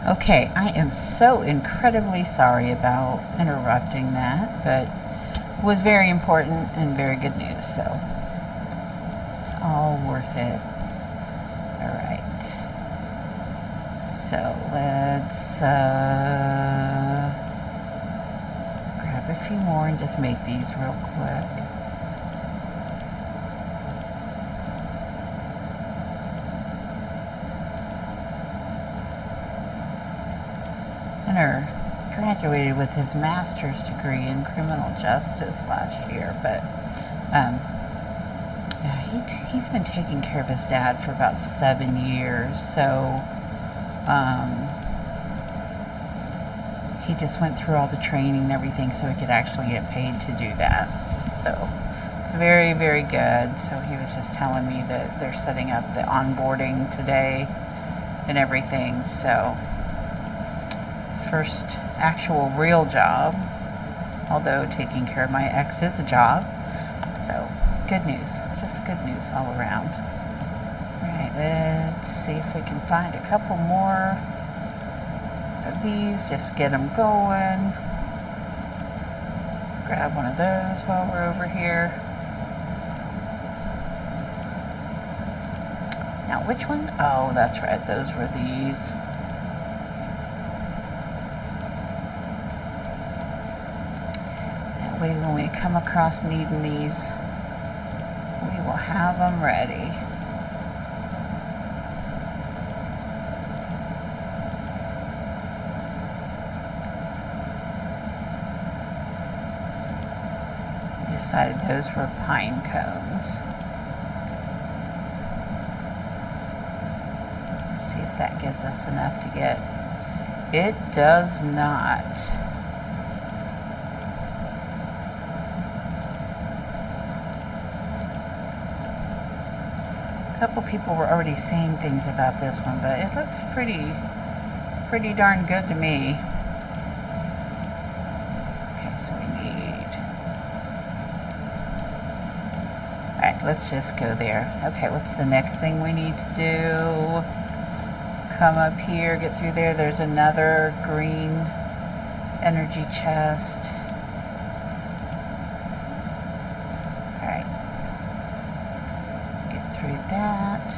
Okay, I am so incredibly sorry about interrupting that, but it was very important and very good news, so it's all worth it. All right. So let's grab a few more and just make these real quick. Hunter graduated with his master's degree in criminal justice last year, but yeah, he's been taking care of his dad for about 7 years, so he just went through all the training and everything so he could actually get paid to do that. So it's very, very good. So he was just telling me that they're setting up the onboarding today and everything. So first actual real job, although taking care of my ex is a job. So good news, just good news all around. All right, let's see if we can find a couple more of these, just get them going. Grab one of those while we're over here. Now which one? Oh, that's right, those were these. That way when we come across needing these, we will have them ready. Decided those were pine cones. Let's see if that gives us enough to get. It does not. A couple people were already saying things about this one, but it looks pretty darn good to me. Okay, so we need. Alright, let's just go there. Okay, what's the next thing we need to do? Come up here, get through there. There's another green energy chest. Alright. Get through that.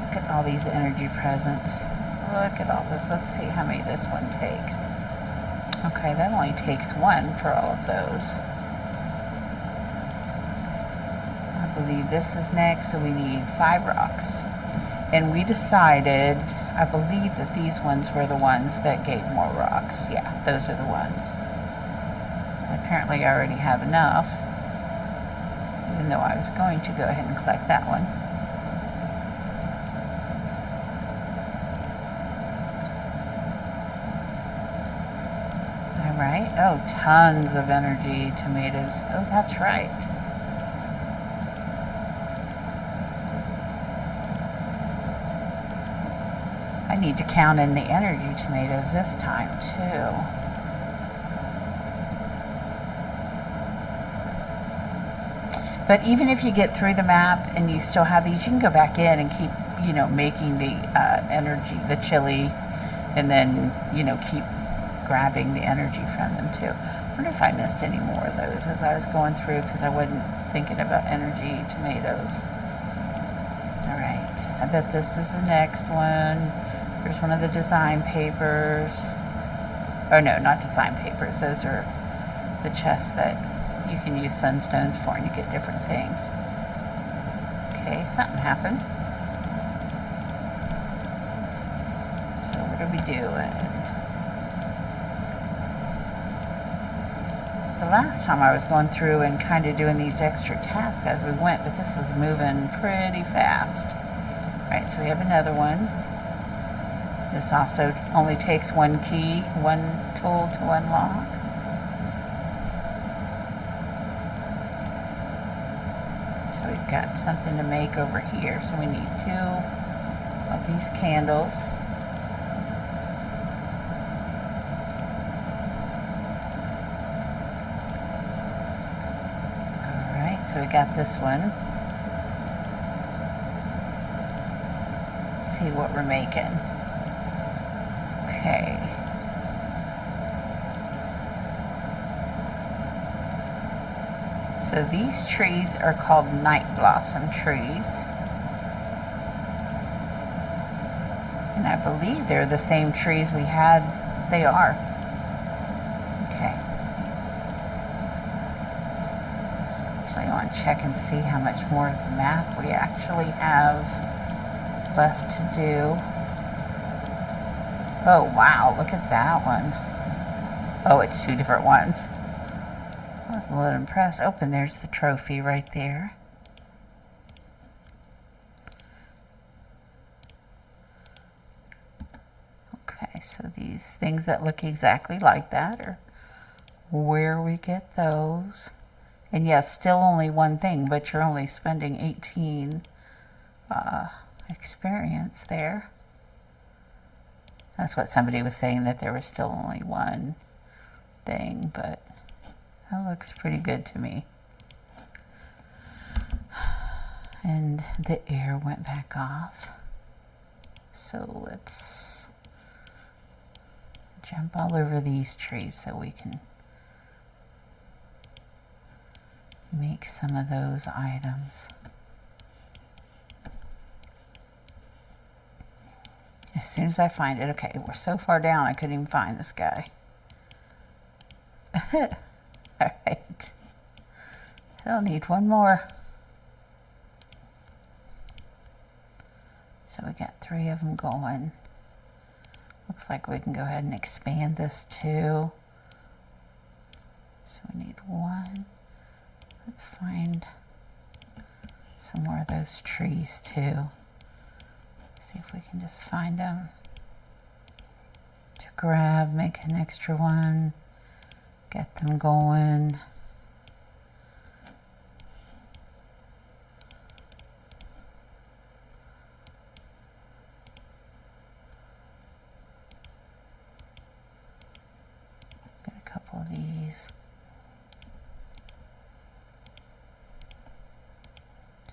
Look at all these energy presents. Look at all this. Let's see how many this one takes. Okay, that only takes one for all of those. I believe this is next, so we need 5 rocks. And we decided, I believe that these ones were the ones that gave more rocks. Yeah, those are the ones. Apparently I already have enough, even though I was going to go ahead and collect that one. All right. Oh, tons of energy tomatoes. Oh, that's right. I need to count in the energy tomatoes this time too. But even if you get through the map and you still have these, you can go back in and keep, making the energy, the chili, and then, keep grabbing the energy from them too. I wonder if I missed any more of those as I was going through, because I wasn't thinking about energy tomatoes. All right, I bet this is the next one. There's one of the design papers. Oh no, not design papers. Those are the chests that you can use sunstones for, and you get different things. Okay, something happened. So what are we doing? The last time I was going through and kind of doing these extra tasks as we went, but this is moving pretty fast. All right, so we have another one. This also only takes one key, one tool to unlock. So we've got something to make over here. So we need 2 of these candles. All right, so we got this one. Let's see what we're making. Okay. So these trees are called night blossom trees. And I believe they're the same trees we had. They are. Okay. Actually, I want to check and see how much more of the map we actually have left to do. Oh, wow. Look at that one. Oh, it's two different ones. I was a little impressed. Oh, and there's the trophy right there. Okay, so these things that look exactly like that are where we get those. And yes, still only one thing, but you're only spending 18 experience there. That's what somebody was saying, that there was still only one thing, but that looks pretty good to me. And the air went back off. So let's jump all over these trees so we can make some of those items. As soon as I find it. Okay, we're so far down I couldn't even find this guy. Alright. So I'll need one more. So we got 3 of them going. Looks like we can go ahead and expand this too. So we need 1. Let's find some more of those trees too. See if we can just find them to grab, make an extra one, get them going. Got a couple of these.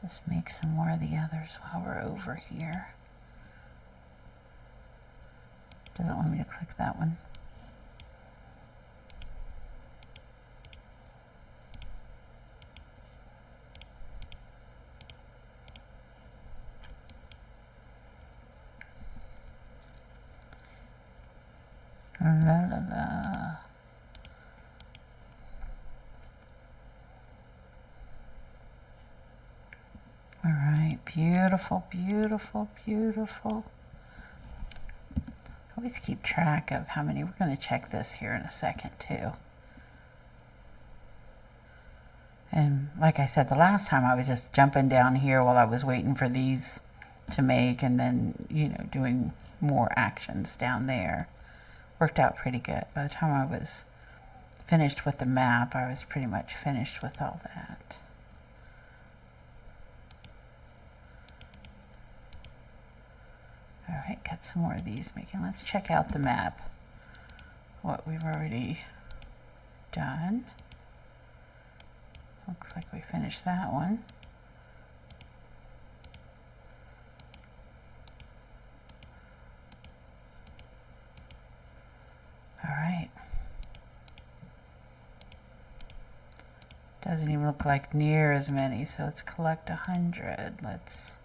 Just make some more of the others while we're over here. Doesn't want me to click that one. La la la. All right, beautiful, beautiful, beautiful. Always keep track of how many. We're going to check this here in a second too. And like I said, the last time I was just jumping down here while I was waiting for these to make, and then, you know, doing more actions down there. Worked out pretty good. By the time I was finished with the map, I was pretty much finished with all that. All right, got some more of these making. Let's check out the map. What we've already done. Looks like we finished that one. All right. Doesn't even look like near as many, so let's collect 100. Let's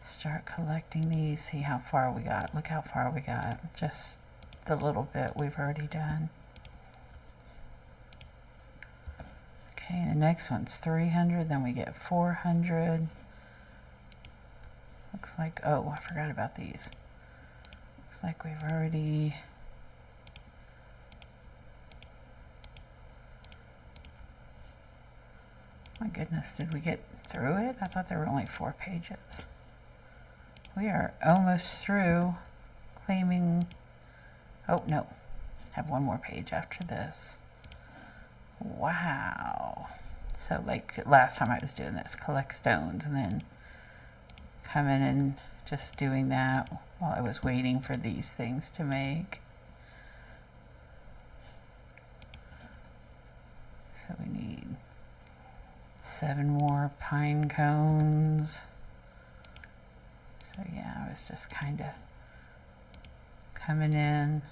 start collecting these, see how far we got. Look how far we got. Just the little bit we've already done. Okay, the next one's 300, then we get 400. Looks like, oh, I forgot about these. Looks like we've already... My goodness, did we get through it? I thought there were only 4 pages. We are almost through claiming... Oh, no. Have one more page after this. Wow. So, like, last time I was doing this, collect stones, and then come in and just doing that while I was waiting for these things to make. So we need 7 more pine cones. So yeah, I was just kind of coming in,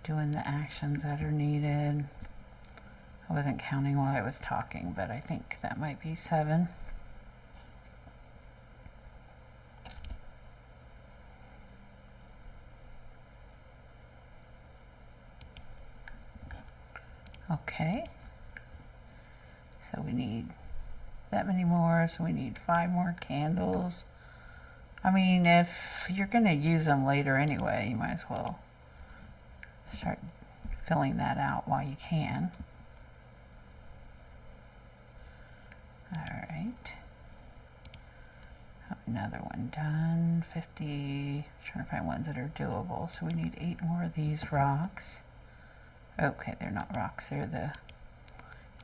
doing the actions that are needed. I wasn't counting while I was talking, but I think that might be 7. Okay, so we need that many more, so we need 5 more candles. I mean, if you're going to use them later anyway, you might as well start filling that out while you can. All right, another one done. 50, trying to find ones that are doable, so we need 8 more of these rocks. Okay, they're not rocks, they're the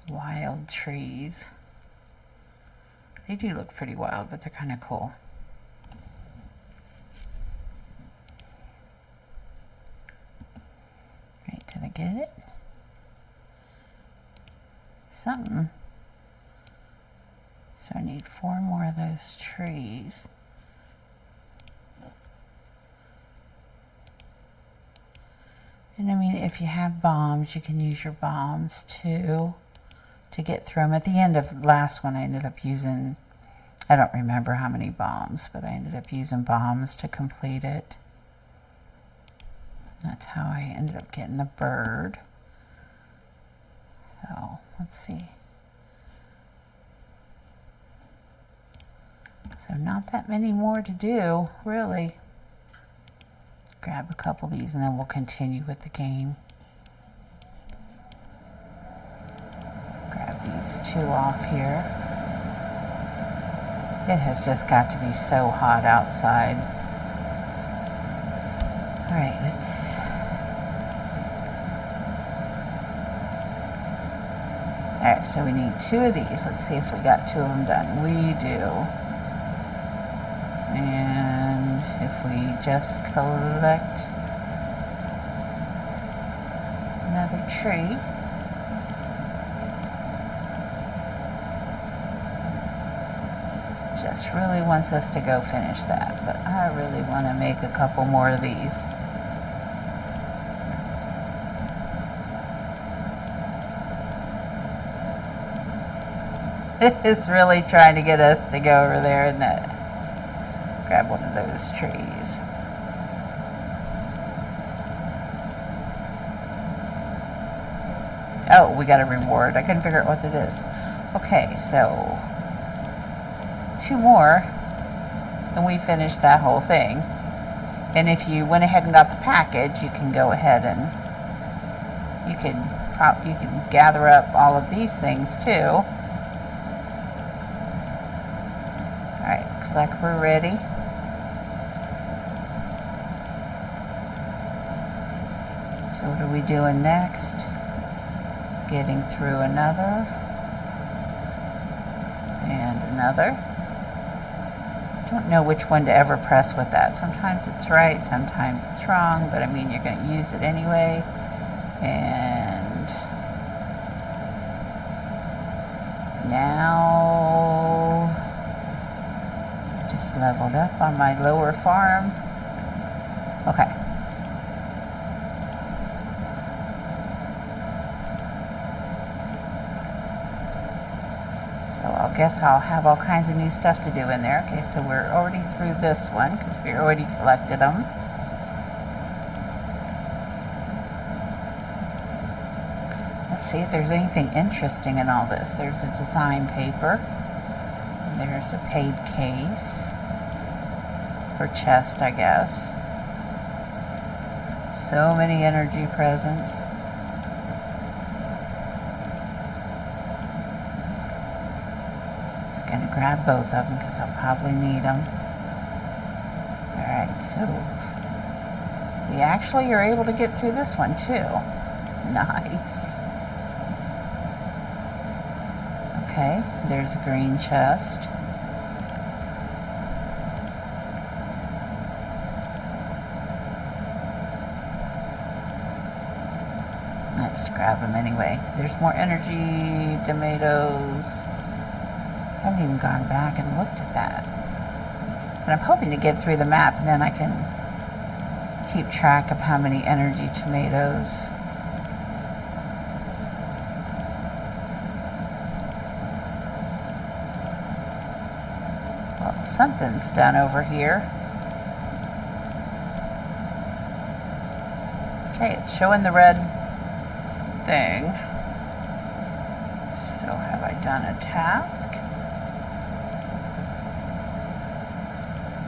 wild trees. They do look pretty wild, but they're kind of cool. Right, did I get it? Something. So I need 4 more of those trees. And I mean, if you have bombs, you can use your bombs too to get through them. At the end of the last one, I ended up using, I don't remember how many bombs, but I ended up using bombs to complete it. That's how I ended up getting the bird. So let's see. So not that many more to do, really. Grab a couple of these and then we'll continue with the game. Grab these 2 off here. It has just got to be so hot outside. All right, let's... All right, so we need 2 of these. Let's see if we got 2 of them done. We do. And if we just collect another tree. Just really wants us to go finish that, but I really want to make a couple more of these. It's really trying to get us to go over there and grab one of those trees. Oh, we got a reward. I couldn't figure out what it is. Okay, so 2 more and we finished that whole thing. And if you went ahead and got the package, you can go ahead and you can gather up all of these things too. Alright, looks like we're ready. So what are we doing next? Getting through another. And another. I don't know which one to ever press with that. Sometimes it's right, sometimes it's wrong, but I mean, you're going to use it anyway. And now I just leveled up on my lower farm. Okay. So I guess I'll have all kinds of new stuff to do in there. Okay, so we're already through this one because we already collected them. Let's see if there's anything interesting in all this. There's a design paper. And there's a paid case. Or chest, I guess. So many energy presents. Just gonna grab both of them because I'll probably need them. Alright, so we actually are able to get through this one too. Nice. Okay, there's a green chest. Let's grab them anyway. There's more energy, tomatoes. I haven't even gone back and looked at that. But I'm hoping to get through the map and then I can keep track of how many energy tomatoes. Well, something's done over here. Okay, it's showing the red thing. So have I done a task?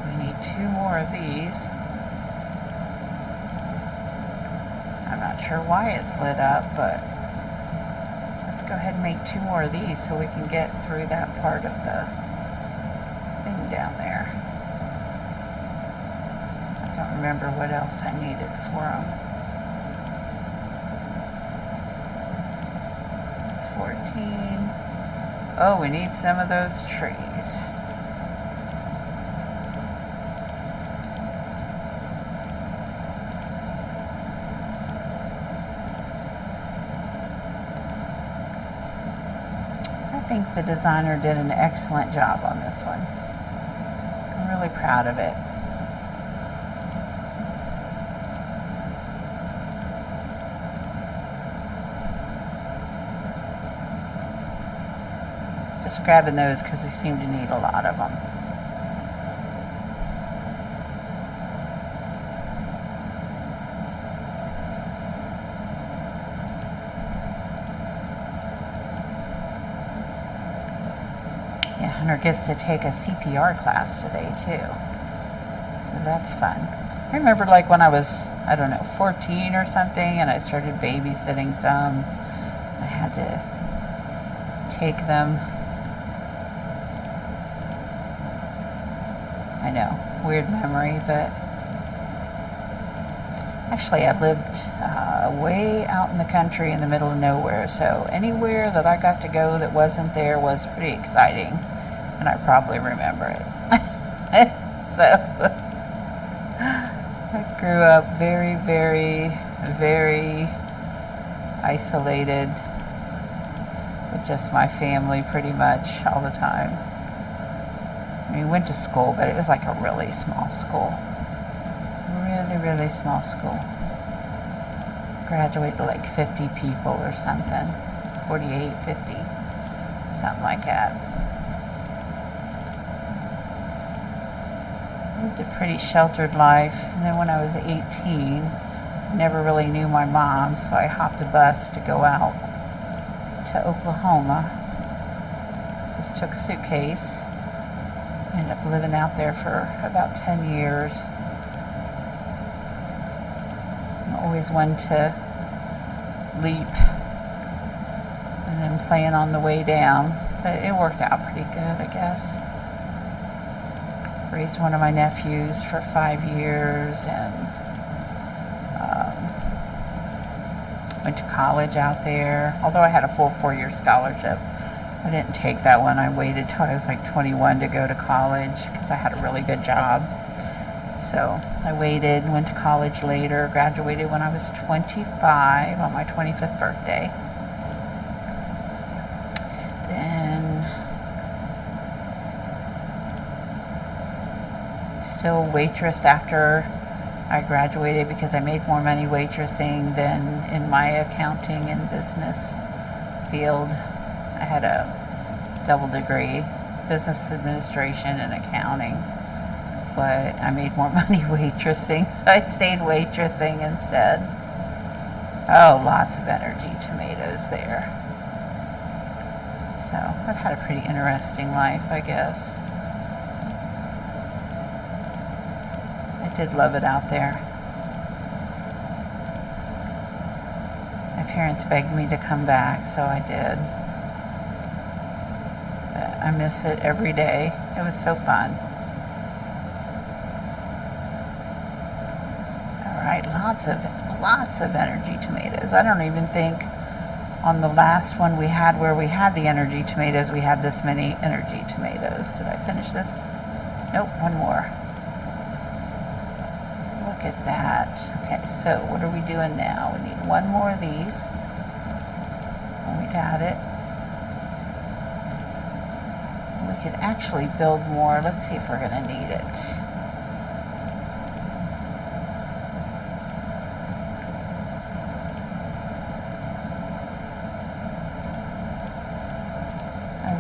We need 2 more of these. I'm not sure why it's lit up, but let's go ahead and make 2 more of these so we can get through that part of the thing down there. I don't remember what else I needed for them. 14. Oh, we need some of those trees. I think the designer did an excellent job on this one. I'm really proud of it. Just grabbing those because we seem to need a lot of them. Yeah, Hunter gets to take a CPR class today too. So that's fun. I remember like when I was, I don't know, 14 or something, and I started babysitting some. I had to take them. I know, weird memory, but actually I lived way out in the country in the middle of nowhere, so anywhere that I got to go that wasn't there was pretty exciting, and I probably remember it. So I grew up very, very, very isolated with just my family pretty much all the time. I mean, we went to school, but it was like a really small school. Really, really small school. Graduated like 50 people or something. 48, 50. Something like that. Lived a pretty sheltered life. And then when I was 18, I never really knew my mom, so I hopped a bus to go out to Oklahoma. Just took a suitcase. Ended up living out there for about 10 years. I always wanted to leap and then plan on the way down, but it worked out pretty good, I guess. Raised one of my nephews for 5 years and went to college out there, although I had a full 4-year scholarship. I didn't take that one. I waited till I was like 21 to go to college because I had a really good job. So I waited, went to college later, graduated when I was 25 on my 25th birthday. Then still waitressed after I graduated because I made more money waitressing than in my accounting and business field. I had a double degree, business administration and accounting, but I made more money waitressing, so I stayed waitressing instead. Oh, lots of energy tomatoes there. So I've had a pretty interesting life, I guess. I did love it out there. My parents begged me to come back, so I did. I miss it every day. It was so fun. All right, lots of energy tomatoes. I don't even think on the last one we had where we had the energy tomatoes, we had this many energy tomatoes. Did I finish this? Nope, one more. Look at that. Okay, so what are we doing now? We need 1 more of these. And we got it. We could actually build more. Let's see if we're going to need it.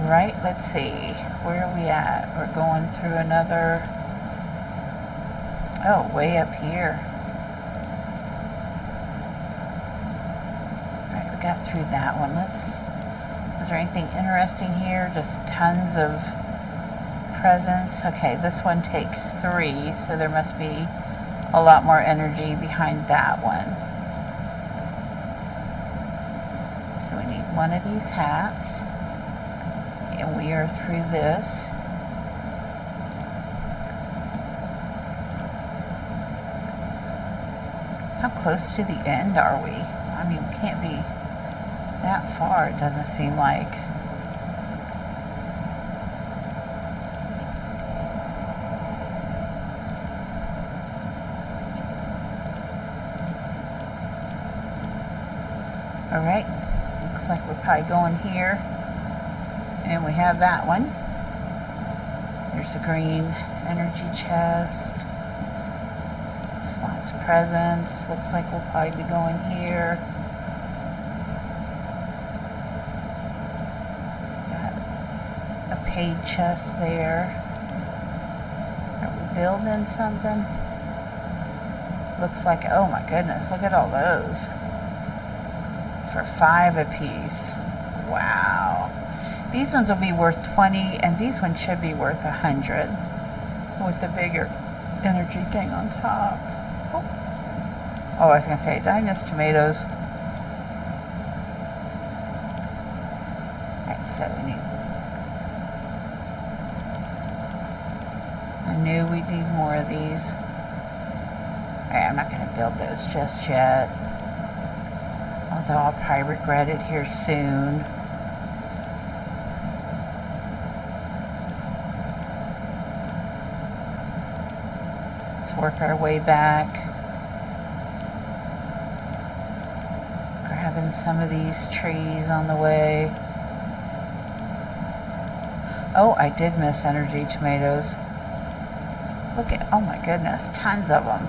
right, let's see. Where are we at? We're going through another... Oh, way up here. Alright, we got through that one. Is there anything interesting here? Just tons of presents. Okay, this one takes 3, so there must be a lot more energy behind that one. So we need one of these hats. And we are through this. How close to the end are we? I mean, we can't be that far, it doesn't seem like. Alright, looks like we're probably going here. And we have that one. There's a green energy chest. There's lots of presents. Looks like we'll probably be going here. Got a paid chest there. Are we building something? Looks like, oh my goodness, look at all those. For 5 apiece. Wow. These ones will be worth 20, and these ones should be worth 100 with the bigger energy thing on top. Oh, I was going to say, did I miss tomatoes? Alright, so we need... I knew we'd need more of these. Alright, I'm not going to build those just yet. Although I'll probably regret it here soon. Work our way back, grabbing some of these trees on the way. Oh, I did miss energy tomatoes. Look at, oh my goodness, tons of them.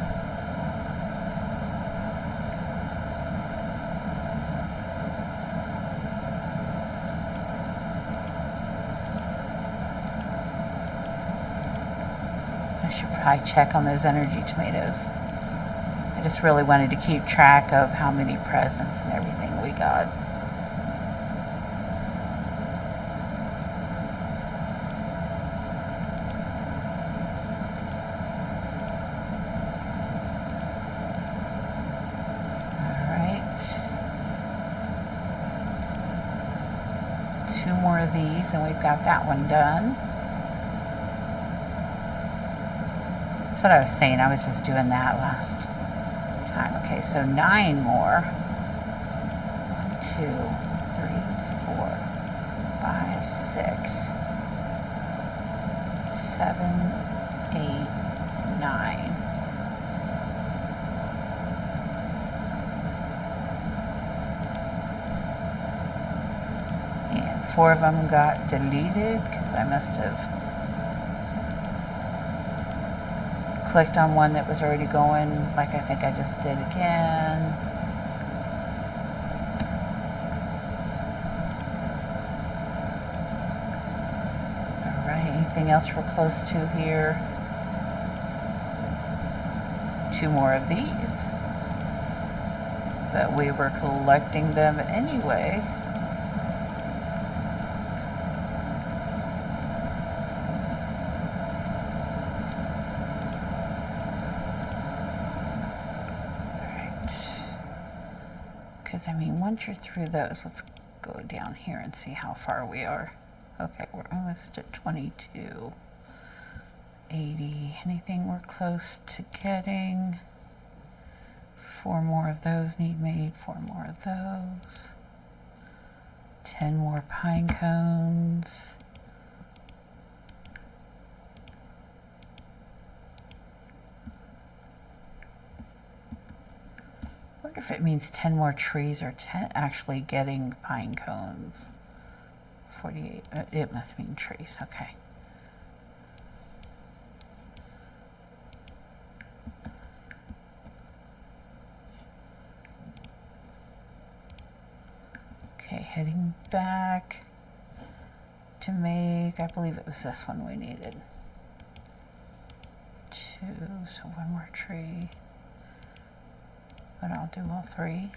I should probably check on those energy tomatoes. I just really wanted to keep track of how many presents and everything we got. Alright. 2 more of these and we've got that one done. That's what I was saying. I was just doing that last time. Okay, so 9 more. 1, 2, 3, 4, 5, 6, 7, 8, 9. And 4 of them got deleted because I must have clicked on one that was already going, like I think I just did again. Alright, anything else we're close to here? 2 more of these. But we were collecting them anyway. Because, I mean, once you're through those, let's go down here and see how far we are. Okay, we're almost at 22. 80. Anything we're close to getting? 4 more of those need made. 4 more of those. 10 more pine cones. I wonder if it means 10 more trees or 10 actually getting pine cones. 48, it must mean trees, okay. Okay, heading back to make, I believe it was this one we needed. 2, so 1 more tree. But I'll do all 3.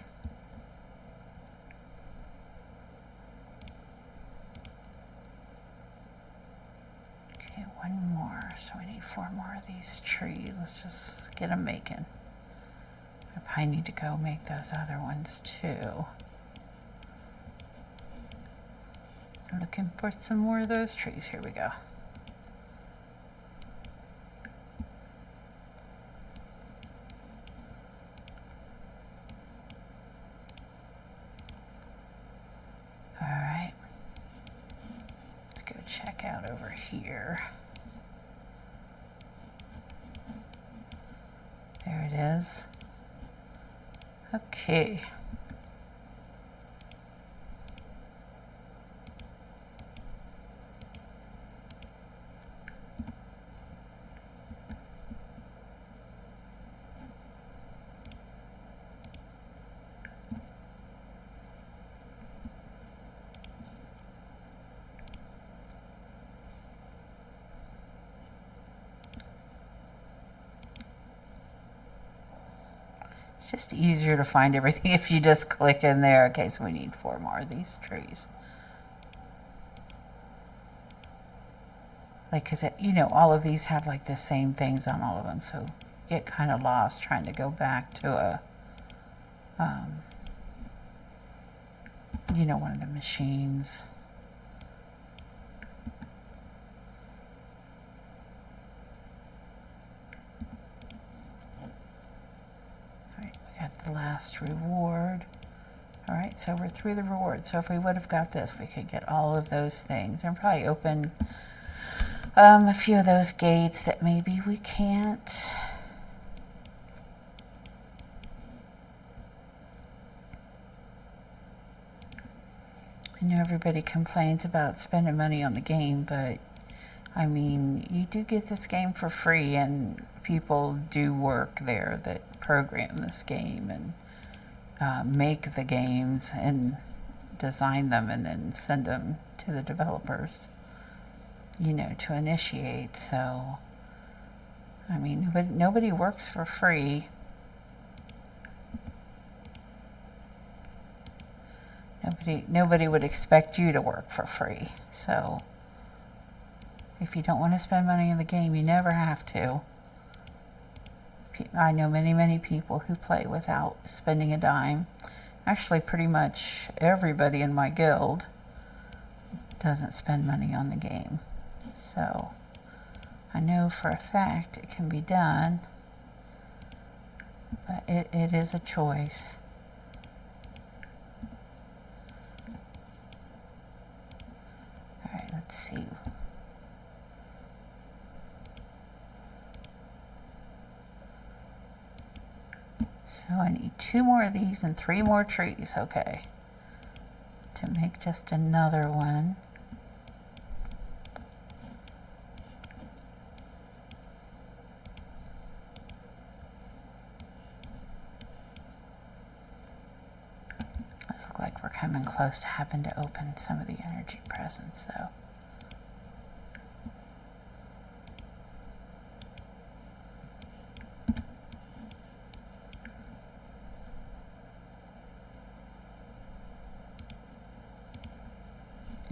Okay, 1 more. So we need 4 more of these trees. Let's just get them making. I probably need to go make those other ones too. I'm looking for some more of those trees. Here we go. All right. Let's go check out over here. There it is. Okay. It's just easier to find everything if you just click in there. Okay, so we need 4 more of these trees. Like, cause you know, all of these have like the same things on all of them, so you get kind of lost trying to go back to a, you know, one of the machines. The last reward. All right, so we're through the reward. So if we would have got this, we could get all of those things and probably open a few of those gates that maybe we can't. I know everybody complains about spending money on the game, but I mean, you do get this game for free, and people do work there that program this game and make the games and design them and then send them to the developers, you know, to initiate. So, I mean, nobody works for free. Nobody would expect you to work for free. So, if you don't want to spend money in the game, you never have to. I know many people who play without spending a dime. Actually, pretty much everybody in my guild doesn't spend money on the game. So, I know for a fact it can be done, but it is a choice. All right, let's see. So I need 2 more of these and 3 more trees, okay, to make just another one. This looks like we're coming close to having to open some of the energy presents, though.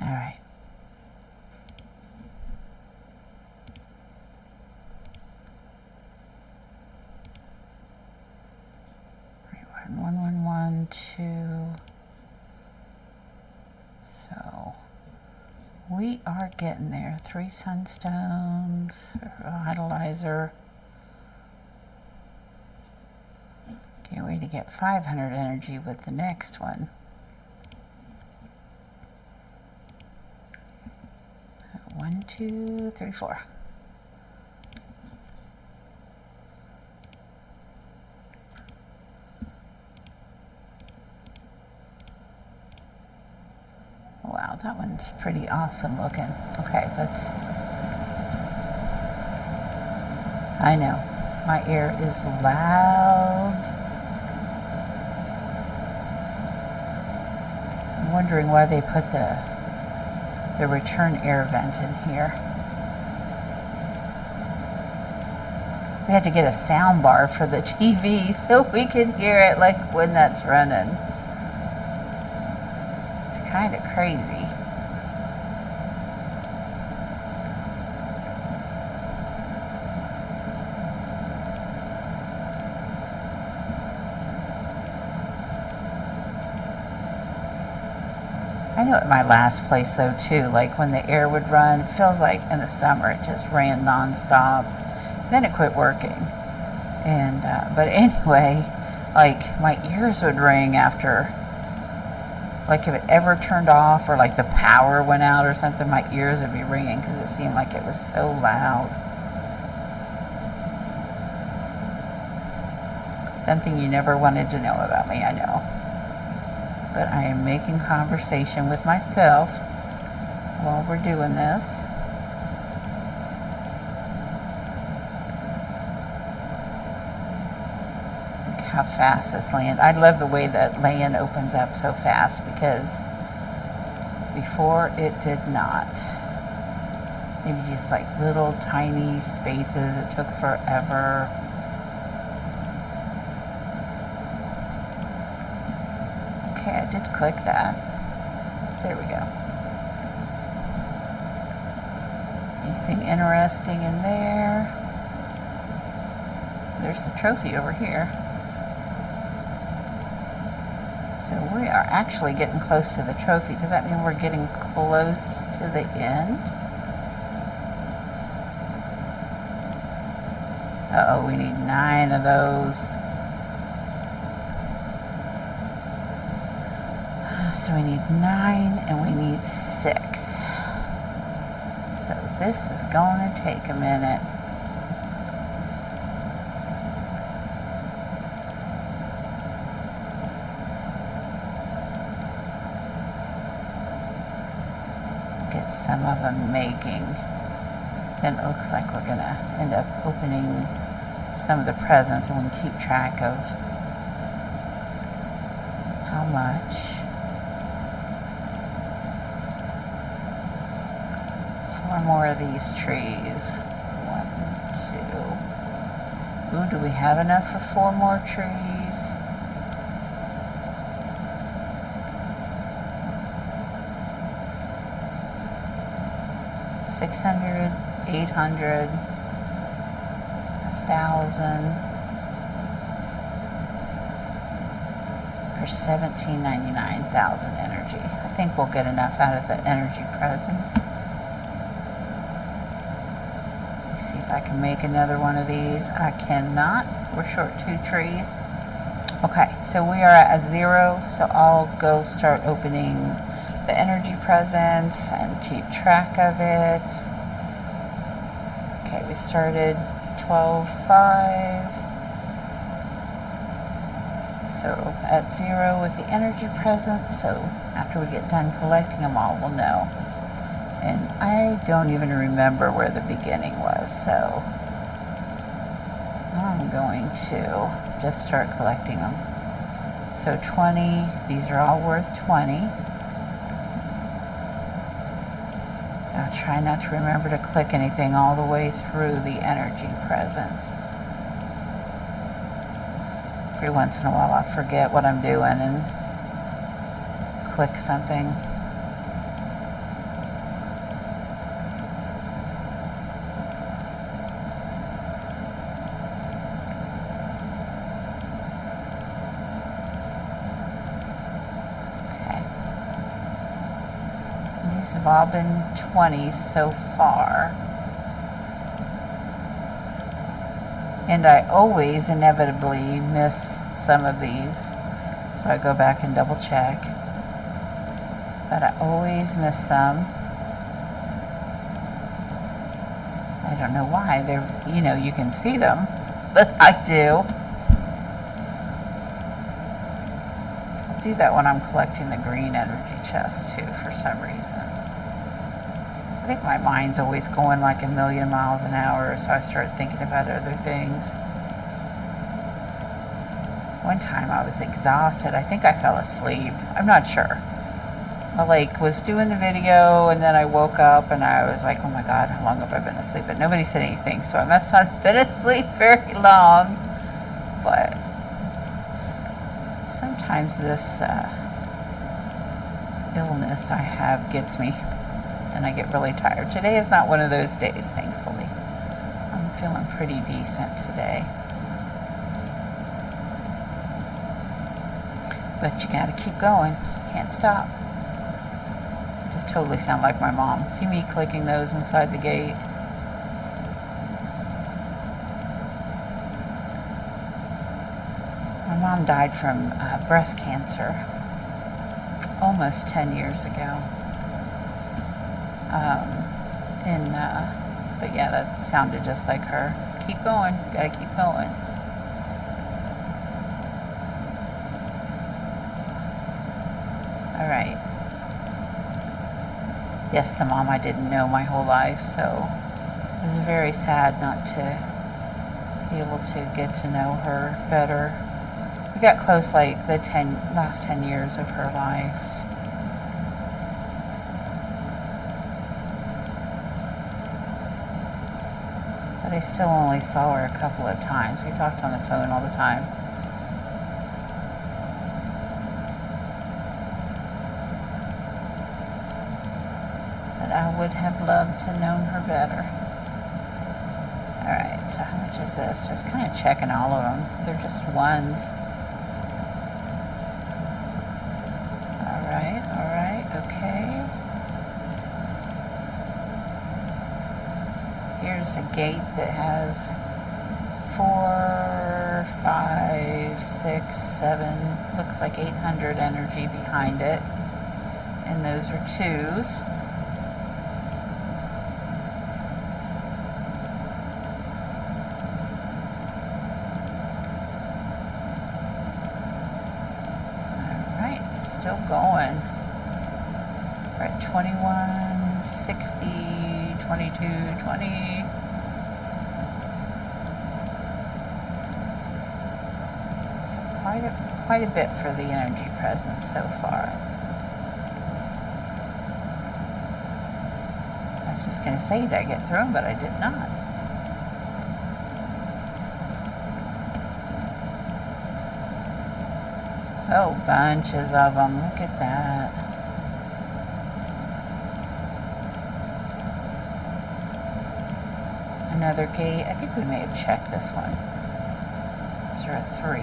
All right. Reward 11112. So we are getting there. 3 sunstones, idolizer. Get ready to get 500 energy with the next one. 1, 2, 3, 4. Wow, that one's pretty awesome looking. Okay, let's. I know, my ear is loud. I'm wondering why they put the the return air vent in here. We had to get a sound bar for the TV so we could hear it like when that's running. It's kind of crazy. I know at my last place though too, like when the air would run, it feels like in the summer it just ran nonstop. Then it quit working. And but anyway, like my ears would ring after, like if it ever turned off or like the power went out or something, my ears would be ringing because it seemed like it was so loud. Something you never wanted to know about me, I know. But I am making conversation with myself while we're doing this. Look how fast this land. I love the way that land opens up so fast because before it did not. Maybe just like little tiny spaces. It took forever. Okay, I did click that. There we go. Anything interesting in there? There's the trophy over here. So we are actually getting close to the trophy. Does that mean we're getting close to the end? Uh-oh, we need 9 of those. So we need 9 and we need 6. So this is going to take a minute. Get some of them making. Then it looks like we're going to end up opening some of the presents and we can keep track of how much. 4 more of these trees. 1, 2. Ooh, do we have enough for 4 more trees? $600, $800, $1,000, for $17.99 energy. I think we'll get enough out of the energy presents. Let's see if I can make another one of these. I cannot. We're short 2 trees. Okay, so we are at 0, so I'll go start opening the energy presents and keep track of it. Okay, we started 12:05. So at 0 with the energy presents, so after we get done collecting them all, we'll know. And I don't even remember where the beginning was, so I'm going to just start collecting them. So 20, these are all worth 20. I'll try not to remember to click anything all the way through the energy presents. Every once in a while I forget what I'm doing and click something. These have all been 20s so far. And I always inevitably miss some of these. So I go back and double check. But I always miss some. I don't know why. They're, you know, you can see them, but I do. I'll do that when I'm collecting the green energy chest too for some reason. I think my mind's always going like a million miles an hour, so I start thinking about other things. One time I was exhausted. I think I fell asleep. I'm not sure. I like was doing the video, and then I woke up and I was like, oh my god, how long have I been asleep? But nobody said anything, so I must not have been asleep very long. But sometimes this illness I have gets me, and I get really tired. Today is not one of those days, thankfully. I'm feeling pretty decent today. But you gotta keep going. You can't stop. I just totally sound like my mom. See me clicking those inside the gate? My mom died from breast cancer almost 10 years ago. But yeah, that sounded just like her. Keep going. You gotta keep going. All right. Yes, the mom I didn't know my whole life, so it was very sad not to be able to get to know her better. We got close like the last 10 years of her life. But I still only saw her a couple of times. We talked on the phone all the time. But I would have loved to known her better. Alright, so how much is this? Just kind of checking all of them. They're just ones. Alright, okay. Here's a gate that has 4, 5, 6, 7, looks like 800 energy behind it. And those are 2s. Alright, still going. We're at 21, 60, 22, 20. So quite a bit for the energy presence so far. I was just going to say, did I get through them, but I did not. Oh, bunches of them. Look at that. Another gate. I think we may have checked this one. Is there a 3?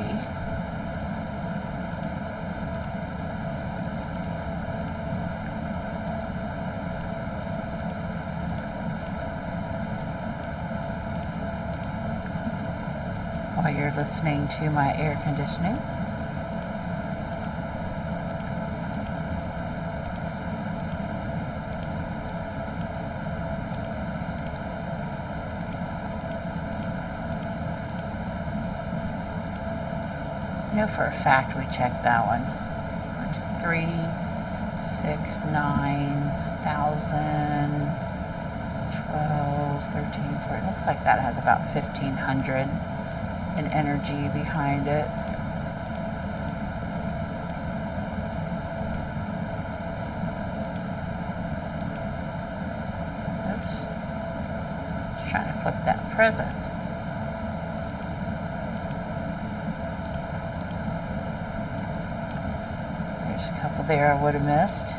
While you're listening to my air conditioning. I know for a fact we checked that one. 1, 2, 3, 6, 9,000, 12, 13, 14. It looks like that has about 1,500 in energy behind it. Oops. Just trying to click that present. There's a couple there I would have missed.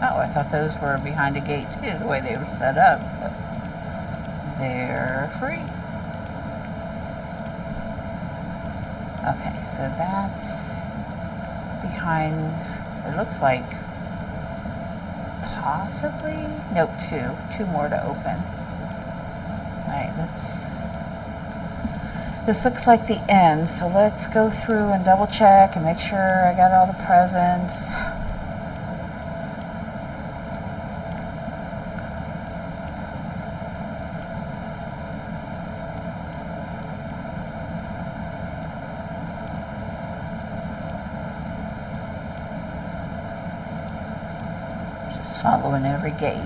Oh, I thought those were behind a gate too, the way they were set up. But they're free. Okay, so that's behind, it looks like possibly, nope, 2 more to open. Alright, this looks like the end, so let's go through and double check and make sure I got all the presents. Just following every gate.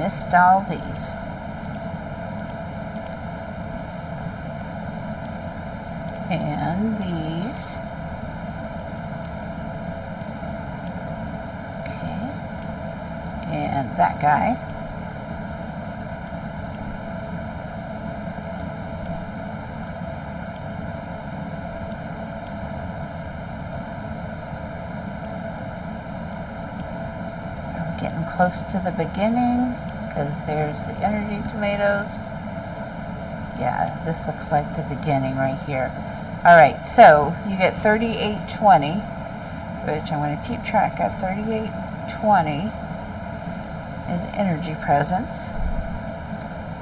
missed all these. And these. Okay. And that guy. Getting close to the beginning because there's the energy tomatoes. Yeah, this looks like the beginning right here. All right, so you get 3820, which I'm going to keep track of. 3820 in energy presence.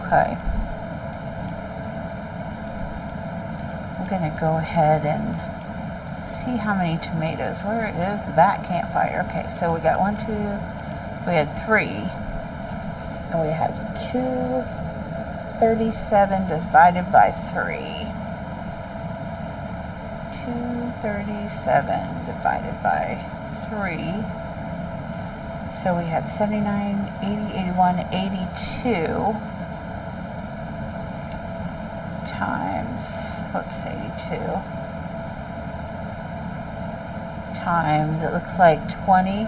Okay. I'm going to go ahead and see how many tomatoes. Where is that campfire? Okay, so we got 1, 2, we had 3, and we had 237 divided by 3. 237 divided by 3. So we had 79, 80, 81, 82 times, whoops, 82 times, it looks like 20.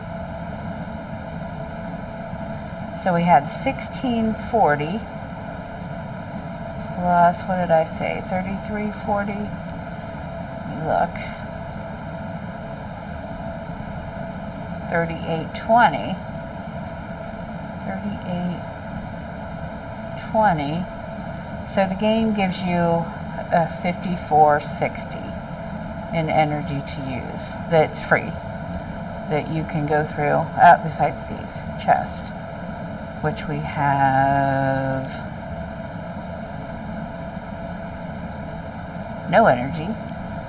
So we had 1640 plus, what did I say, 3340? Let me look. 3820. 3820. So the game gives you a 5460 in energy to use that's free, that you can go through, besides these chests, which we have no energy.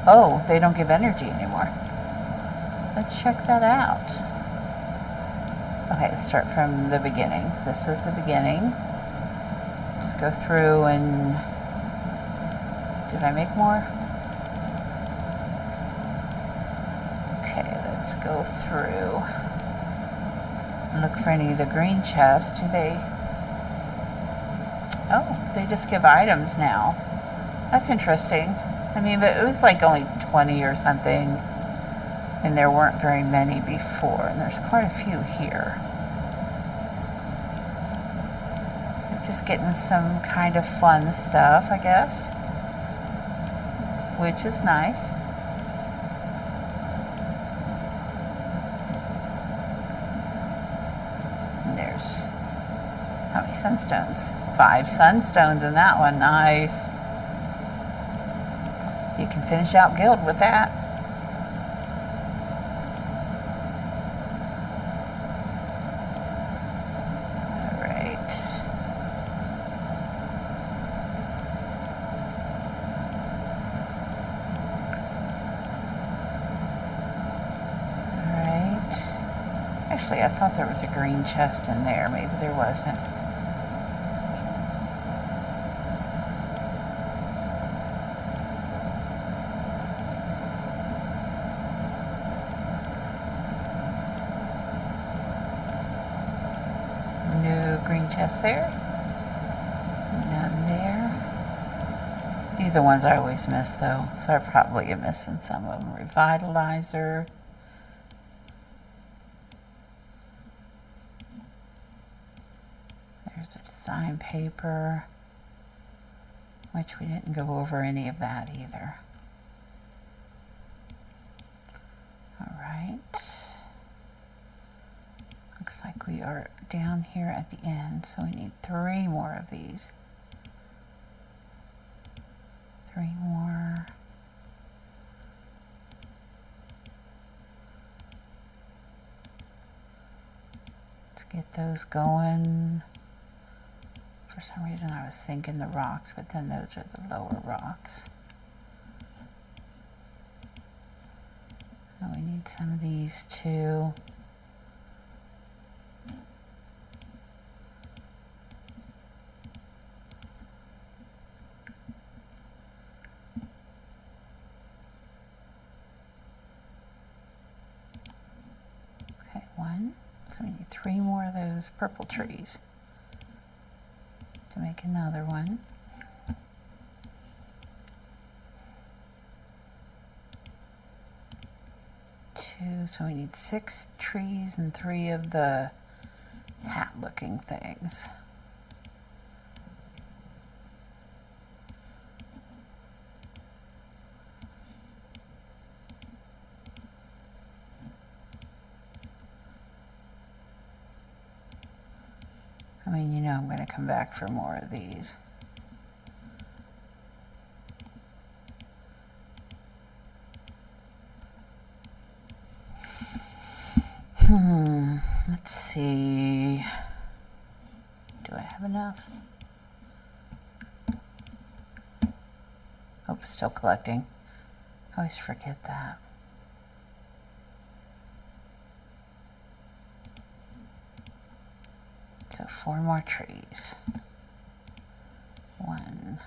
Oh, they don't give energy anymore. Let's check that out. Okay, let's start from the beginning. This is the beginning. Let's go through and, did I make more? Okay, let's go through and look for any of the green chests. Do they? Oh, they just give items now. That's interesting. I mean, but it was like only 20 or something, and there weren't very many before, and there's quite a few here. So just getting some kind of fun stuff, I guess, which is nice. And there's, how many sunstones? 5 sunstones in that one. Nice. You can finish out guild with that. All right. All right. Actually, I thought there was a green chest in there. Maybe there wasn't. Green chest there. None there. These are the ones I always miss, though, so I probably am missing some of them. Revitalizer. There's a design paper, which we didn't go over any of that either. All right. Looks like we are down here at the end, so we need 3 more of these. 3 more. Let's get those going. For some reason I was thinking the rocks, but then those are the lower rocks. And we need some of these too. Okay, 1. So we need 3 more of those purple trees. make another one. Two, so we need 6 trees and 3 of the hat-looking things. I mean, you know I'm going to come back for more of these. Let's see. Do I have enough? Oh, still collecting. I always forget that. So 4 more trees. 1,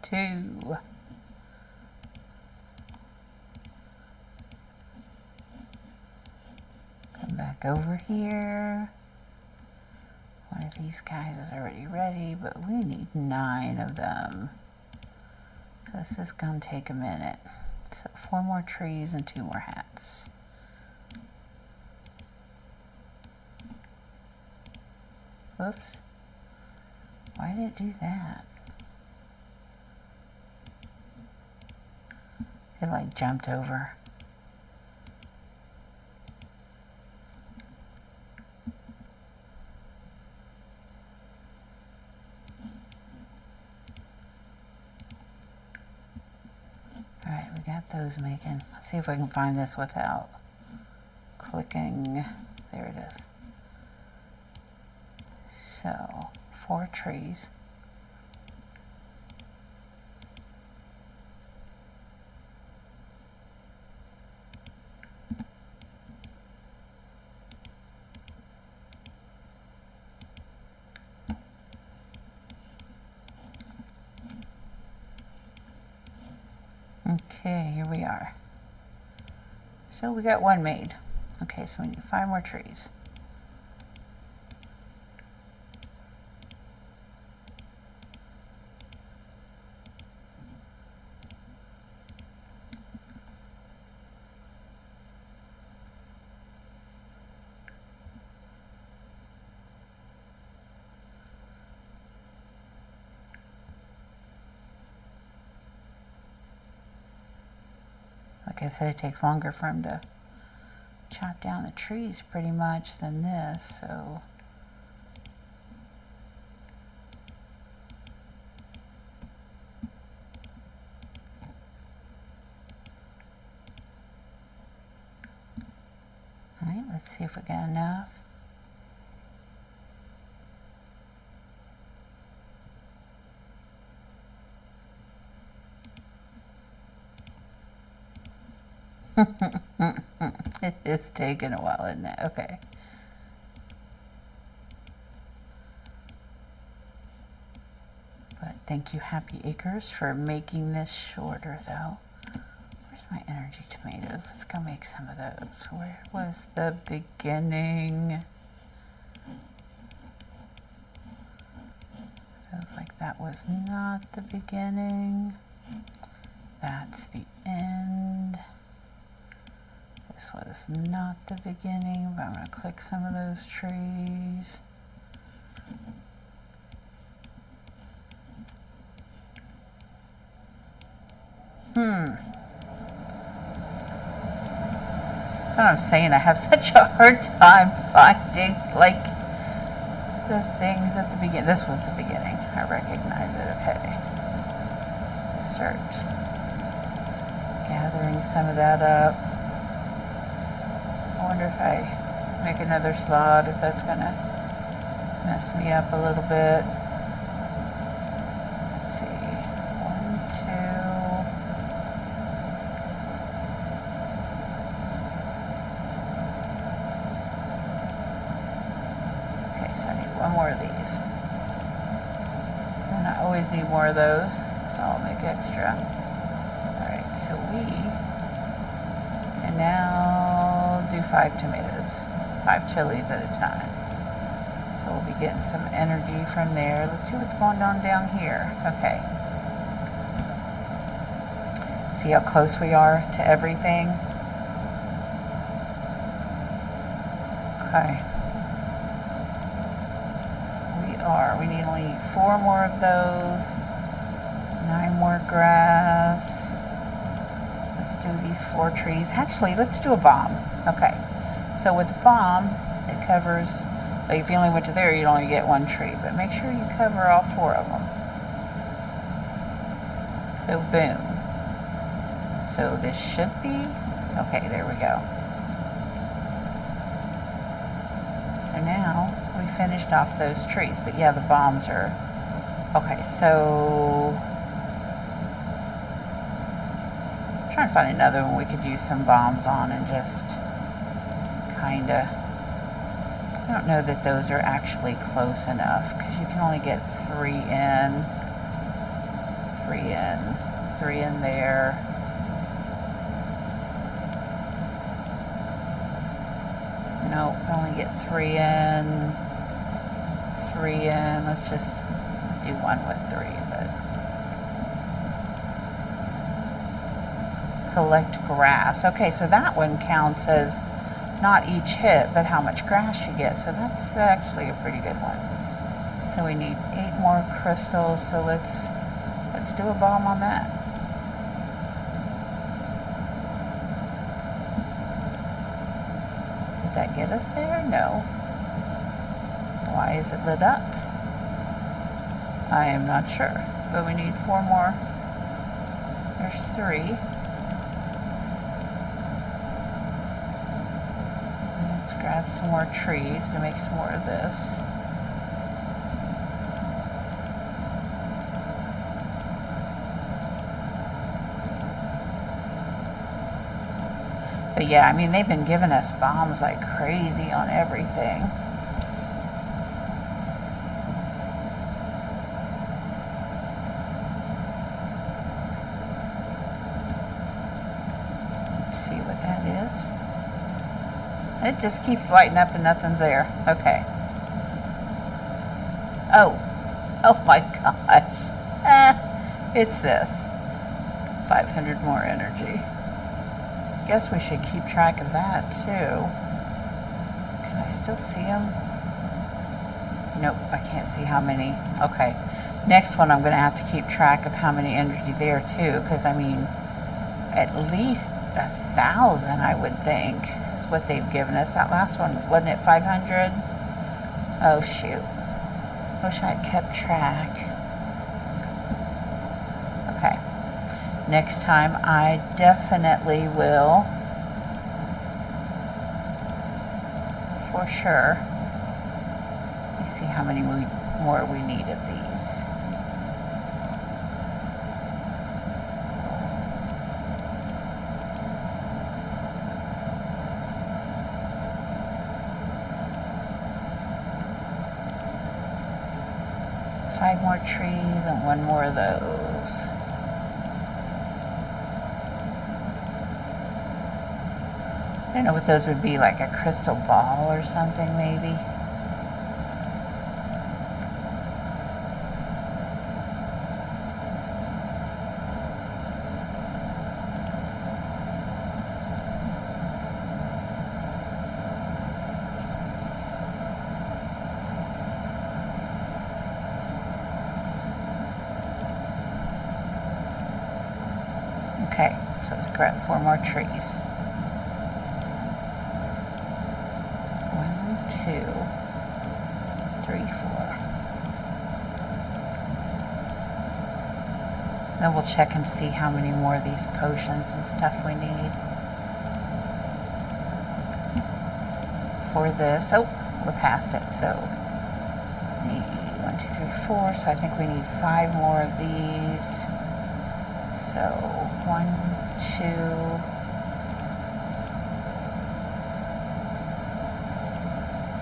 2. Come back over here. One of these guys is already ready, but we need 9 of them. So this is gonna take a minute. So 4 more trees and 2 more hats. Whoops. Why did it do that? It like jumped over. Alright, we got those making. Let's see if we can find this without clicking. There it is. So, 4 trees. Okay, here we are. So we got 1 made. Okay, so we need 5 more trees. Like I said, it takes longer for him to chop down the trees pretty much than this, so. All right, let's see if we got enough. It is taking a while, isn't it? Okay. But thank you, Happy Acres, for making this shorter, though. Where's my energy tomatoes? Let's go make some of those. Where was the beginning? Feels like that was not the beginning. That's the end. This was not the beginning, but I'm going to click some of those trees. That's what I'm saying. I have such a hard time finding, like, the things at the beginning. This was the beginning. I recognize it. Okay. Start gathering some of that up. I wonder if I make another slot, if that's gonna mess me up a little bit. Let's see. 1, 2. Okay, so I need 1 more of these. And I always need more of those, so I'll make extra. Alright, so we can now do 5 tomatoes, 5 chilies at a time. So we'll be getting some energy from there. Let's see what's going on down here. Okay. See how close we are to everything? Okay. We need only 4 more of those. 9 more grass. Let's do these 4 trees. Actually, let's do a bomb. Okay. So with a bomb, it covers, like if you only went to there, you'd only get 1 tree. But make sure you cover all 4 of them. So boom. So this should be, okay, there we go. So now we finished off those trees. But yeah, the bombs are, okay, so I'm trying to find another one we could use some bombs on and just kind of, I don't know that those are actually close enough because you can only get 3 in, 3 in, 3 in there. Nope, only get 3 in, 3 in. Let's just do 1 with 3, but collect grass. Okay, so that one counts as not each hit, but how much grass you get. So that's actually a pretty good one. So we need 8 more crystals. So let's do a bomb on that. Did that get us there? No. Why is it lit up? I am not sure, but we need 4 more. There's 3. Let's grab some more trees to make some more of this. But yeah, I mean, they've been giving us bombs like crazy on everything. Let's see what that is. It just keeps lighting up and nothing's there. Okay. Oh my gosh. It's this. 500 more energy. Guess we should keep track of that too. Can I still see them? Nope, I can't see how many. Okay. Next one I'm going to have to keep track of how many energy there too, because I mean, at least 1,000 I would think is what they've given us. That last one, wasn't it 500? Oh shoot. Wish I'd kept track. Okay. Next time I definitely will, for sure. Let me see how many more we need of these. Five more trees and 1 more of those. I don't know what those would be, like a crystal ball or something maybe. Okay, so let's grab 4 more trees. 1, 2, 3, 4. Then we'll check and see how many more of these potions and stuff we need. For this, oh, we're past it, so need 1, 2, 3, 4, so I think we need 5 more of these. So 1, 2,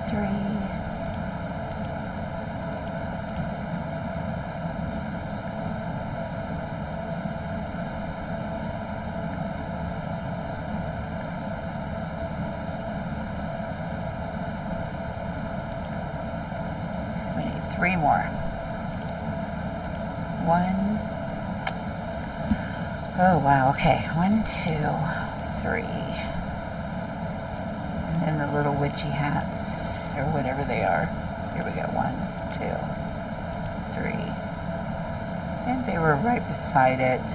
3. 3 more. 1. Oh, wow. Okay. 1, 2, 3. And then the little witchy hats, or whatever they are. Here we go. 1, 2, 3. And they were right beside it.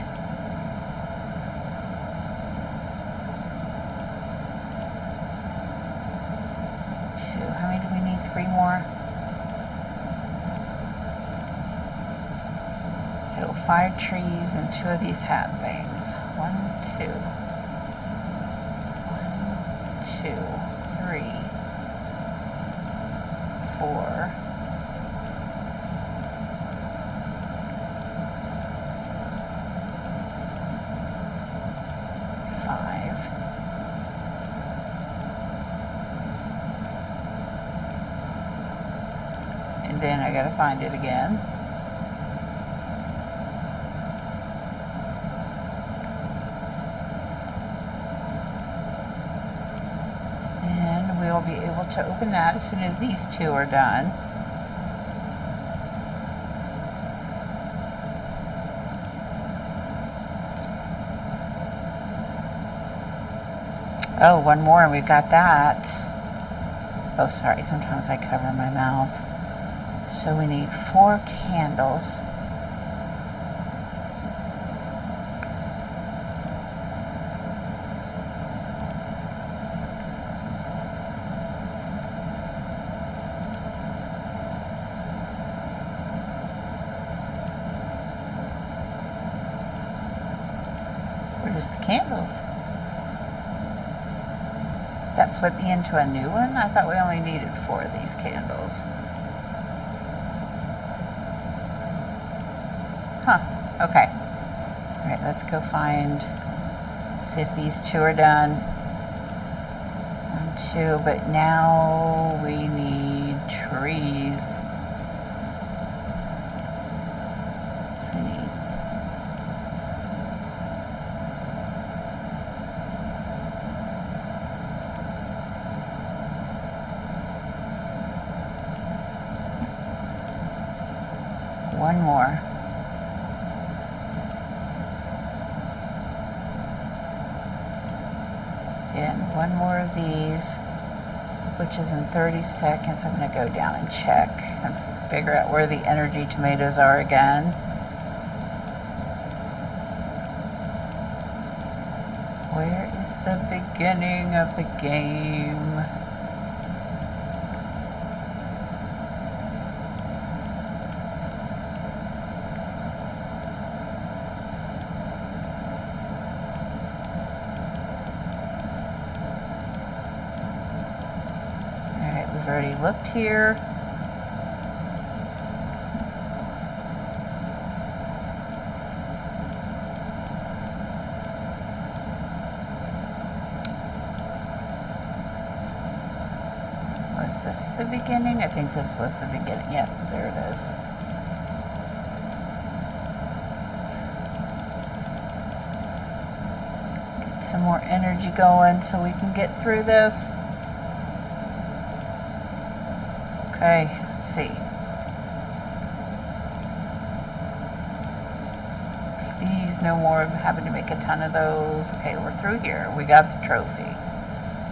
2. How many do we need? 3 more? So 5 trees and 2 of these hat things. 1, 2. 1, 2, 3, 4. 5. And then I gotta find it again. Then we'll be able to open that as soon as these 2 are done. Oh, 1 more and we've got that. Oh, sorry, sometimes I cover my mouth. So we need 4 candles. Where's the candles? That flipped me into a new one? I thought we only needed 4 of these candles. Huh, okay. Alright, let's go find, see if these 2 are done. 1, 2, but now we need trees. So we need 1 more. And 1 more of these, which is in 30 seconds. I'm going to go down and check and figure out where the energy tomatoes are again. Where is the beginning of the game? We've already looked here. Was this the beginning? I think this was the beginning. Yep, there it is. Get some more energy going so we can get through this. Okay, let's see. Please, no more of having to make a ton of those. Okay, we're through here. We got the trophy.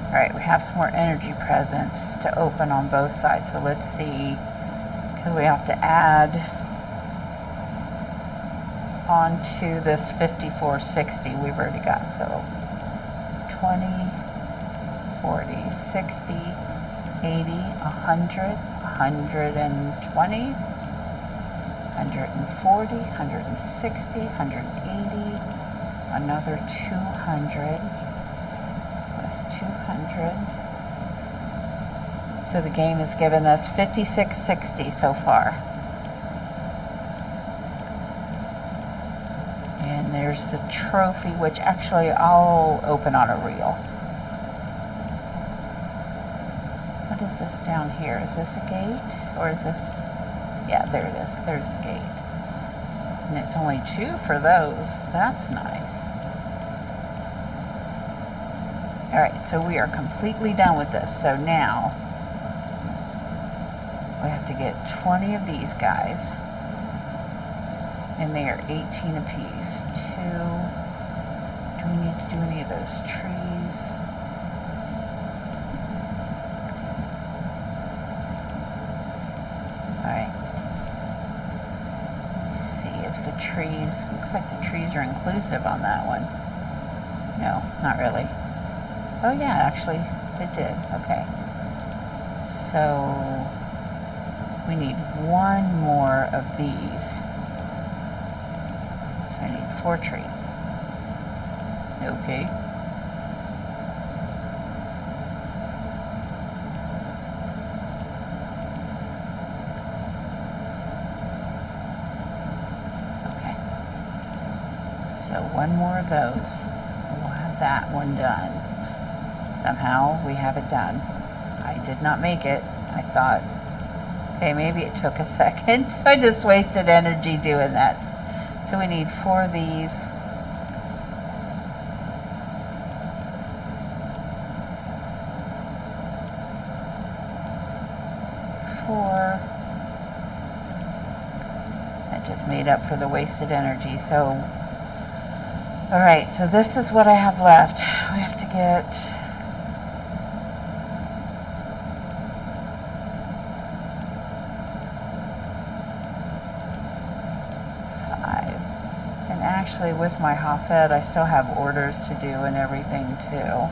Alright, we have some more energy presents to open on both sides. So let's see. Because we have to add onto this 5460 we've already got. So 20, 40, 60, 80, 100, 120, 140, 160, 180, another 200, plus 200. So the game has given us 5660 so far. And there's the trophy, which actually I'll open on a reel. What is this down here? Is this a gate? Or is this... Yeah, there it is. There's the gate. And it's only 2 for those. That's nice. Alright, so we are completely done with this. So now, we have to get 20 of these guys. And they are 18 apiece. 2. Do we need to do any of those trees? Alright. Let's see if the trees, looks like the trees are inclusive on that one. No, not really. Oh yeah, actually it did. Okay. So we need one more of these. So I need 4 trees. Okay. Okay. So one more of those. We'll have that one done. Somehow we have it done. I did not make it. I thought, okay, maybe it took a second, so I just wasted energy doing that. So we need 4 of these. That just made up for the wasted energy. So, all right, so this is what I have left. We have to get 5. And actually with my Hafed, I still have orders to do and everything too,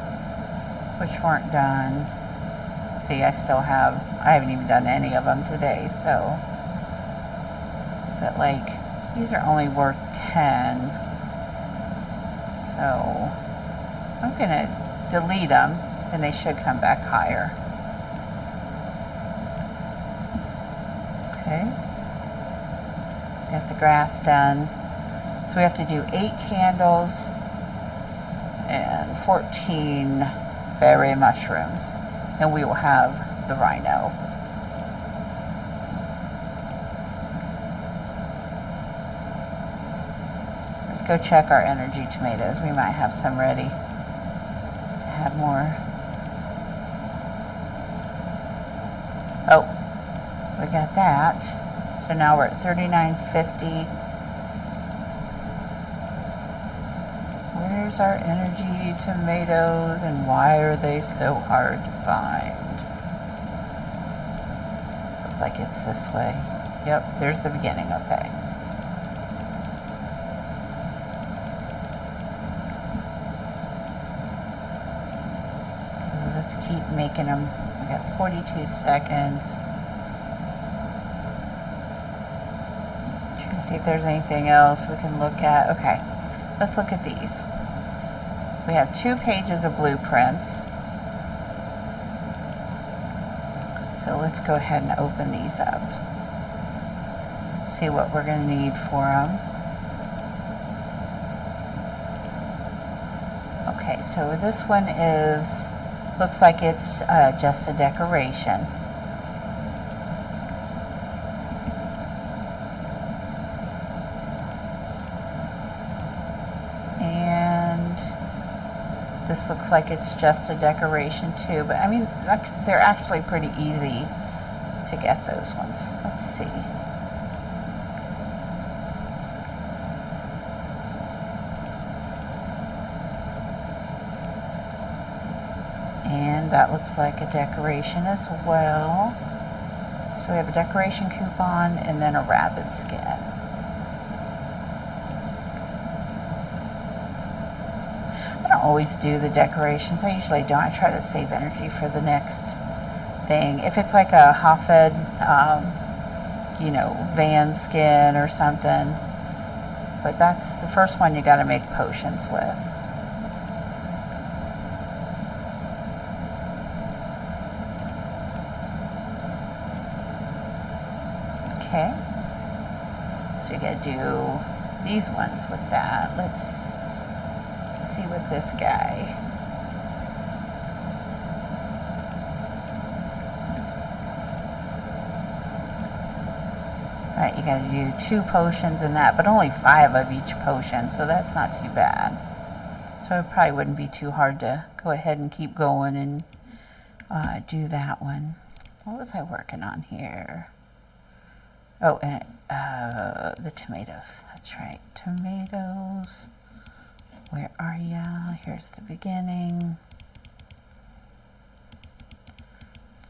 which weren't done. See, I haven't even done any of them today, so. But like, these are only worth 10. So, I'm gonna delete them and they should come back higher. Okay. Got the grass done. So we have to do 8 candles and 14 fairy mushrooms. And we will have the rhino. Let's go check our energy tomatoes. We might have some ready to have more. Oh, we got that. So now we're at 39.50. Where's our energy tomatoes and why are they so hard to find? Looks like it's this way. Yep, there's the beginning, okay. Let's keep making them. We got 42 seconds. Trying to see if there's anything else we can look at. Okay, let's look at these. We have 2 pages of blueprints. So let's go ahead and open these up. See what we're going to need for them. Okay, so this one looks like it's just a decoration. This looks like it's just a decoration too, but I mean, they're actually pretty easy to get those ones. Let's see. And that looks like a decoration as well. So we have a decoration coupon and then a rabbit skin. Always do the decorations. I usually don't. I try to save energy for the next thing. If it's like a Hafed, van skin or something. But that's the first one you got to make potions with. Okay. So you got to do these ones with that. Let's see with this guy. Alright, you gotta do 2 potions in that, but only 5 of each potion, so that's not too bad. So it probably wouldn't be too hard to go ahead and keep going and do that one. What was I working on here? Oh, and the tomatoes. That's right. Tomatoes. Where are ya? Here's the beginning.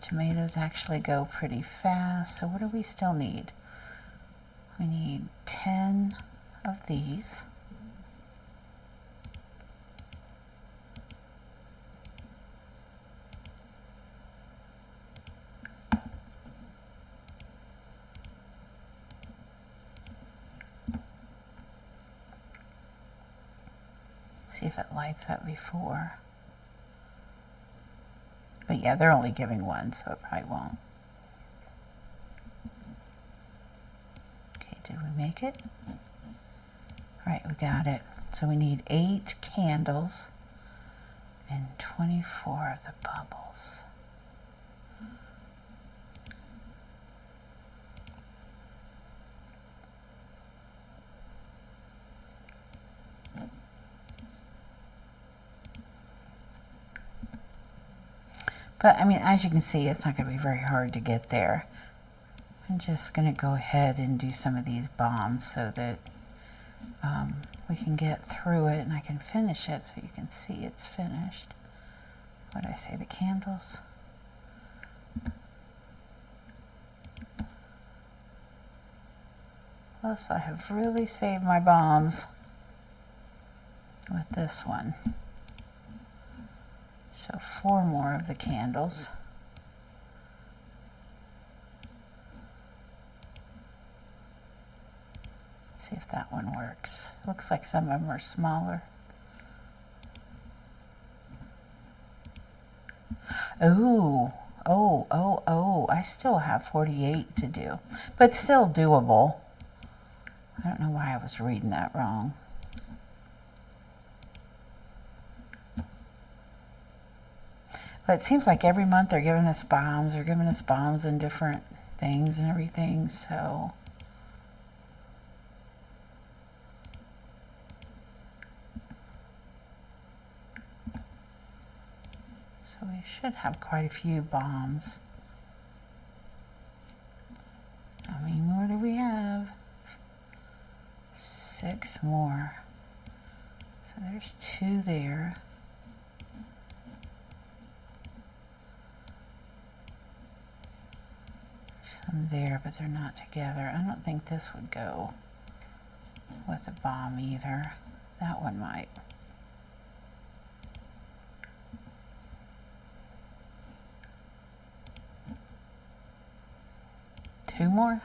Tomatoes actually go pretty fast. So what do we still need? We need 10 of these. See if it lights up before. But yeah, they're only giving one, so it probably won't. Okay, did we make it? All right, we got it. So we need 8 candles and 24 of the bubbles. But I mean, as you can see, it's not going to be very hard to get there. I'm just going to go ahead and do some of these bombs so that we can get through it and I can finish it so you can see it's finished. What did I say, the candles? Plus, I have really saved my bombs with this one. So 4 more of the candles. See if that one works. Looks like some of them are smaller. Oh, I still have 48 to do, but still doable. I don't know why I was reading that wrong. But it seems like every month they're giving us bombs. They're giving us bombs and different things and everything, so. So we should have quite a few bombs. How many more do we have? 6 more. So there's 2 there. Some there, but they're not together. I don't think this would go with the bomb either. That one might. Two more.